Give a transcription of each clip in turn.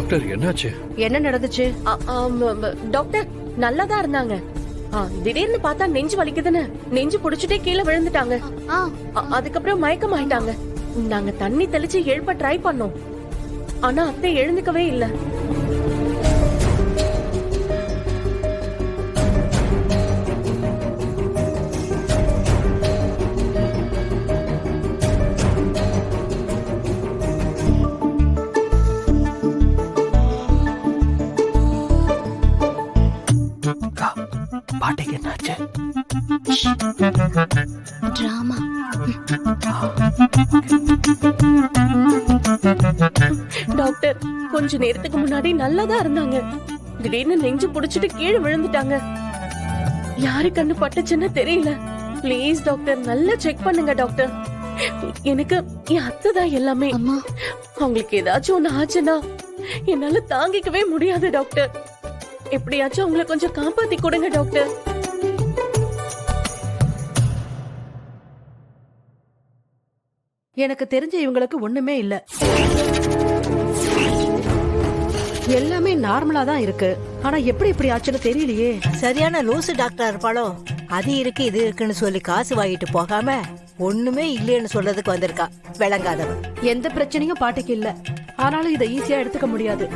Doctor என்னாச்சு? என்ன நடந்துச்சு? டாக்டர் நல்லாதான் இருந்தாங்க. திடீர்னு பார்த்தா நெஞ்சு வலிக்குதுன்னு நெஞ்சு புடிச்சிட்டே கீழே விழுந்துட்டாங்க. அதுக்கப்புறம் மயக்கம் ஆயிட்டாங்க. நாங்க தண்ணி தெளிச்சு எழுப்ப ட்ரை பண்ணோம். ஆனா அத்தை எழுந்துக்கவே இல்ல. பாட்டிக்கு என்னாச்சு? டிராமா. டாக்டர் கொஞ்ச நேரத்துக்கு முன்னாடி நல்லாதான் இருந்தாங்க. திடீர்னு நெஞ்சு புடிச்சிட்டு கீழே விழுந்துட்டாங்க. யாரு கண்ணு பட்டுச்சுன்னு தெரியல. ப்ளீஸ் டாக்டர் நல்லா செக் பண்ணுங்க டாக்டர். எனக்கு என் அத்தை தான் எல்லாமே. அம்மா, அவங்களுக்கு ஏதாச்சும் ஒண்ணு ஆச்சுன்னா என்னால தாங்கிக்கவே முடியாது டாக்டர். எப்படியாச்சும் அவங்களை கொஞ்சம் காப்பாத்தி கொடுங்க டாக்டர். எனக்கு தெரிஞ்ச இவங்களுக்கு ஒண்ணுமே இல்ல. எல்லாமே நார்மலா தான் இருக்கு. ஆனா எப்படி இப்படி ஆச்சுன்னு தெரியலையே. சரியான லூசு டாக்டர் இருப்பாளோ? அது இருக்கு இது இருக்குன்னு சொல்லி காசு வாங்கிட்டு போகாம ஒண்ணுமே இல்லைன்னு சொல்றதுக்கு வந்திருக்கா விளங்காதவன். எந்த பிரச்சனையும் பாட்டிக்கு இல்ல. ஆனாலும் இதை ஈஸியா எடுத்துக்க முடியாது.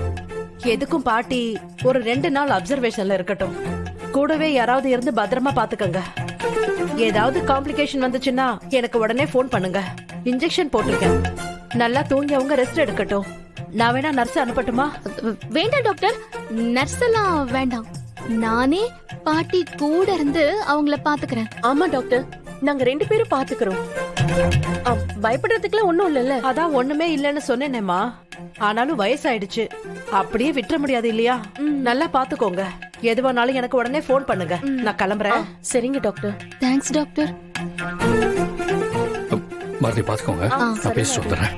எதுக்கும் பாட்டி ஒரு 2 நாள் அப்சர்வேஷன்ல இருக்கட்டும். கூடவே யாராவது இருந்து பத்திரமா பாத்துக்கங்க. ஏதாவது காம்ப்ளிகேஷன் வந்துச்சுன்னா எனக்கு உடனே போன் பண்ணுங்க. இன்ஜெக்ஷன் போட்டிருக்கேன். நல்லா தூங்கி அவங்க ரெஸ்ட் எடுக்கட்டும். நான் வேணா நர்ஸ் அனுப்பட்டுமா? வேண்டாம் டாக்டர், நர்ஸ் எல்லாம் வேண்டாம். நானே பாட்டி கூட இருந்து அவங்கள பாத்துக்கிறேன். ஆமா டாக்டர், நாங்க 2 பேரும் பாத்துக்கிறோம். பயப்படுறதுக்குலாம் ஒண்ணும் இல்லல்ல. அதான் ஒண்ணுமே இல்லன்னு சொன்னேனேமா. ஆனாலும் வயசாயிடுச்சு, அப்படியே விட்டுற முடியாது இல்லையா? நல்லா பாத்துக்கோங்க. எதுவானாலும் எனக்கு உடனே போன் பண்ணுங்க. நான் கிளம்புறேன். சரிங்க டாக்டர். Thanks doctor. மறுபடியும் பாத்துக்கோங்க. நான் பேசி சொல்றேன்.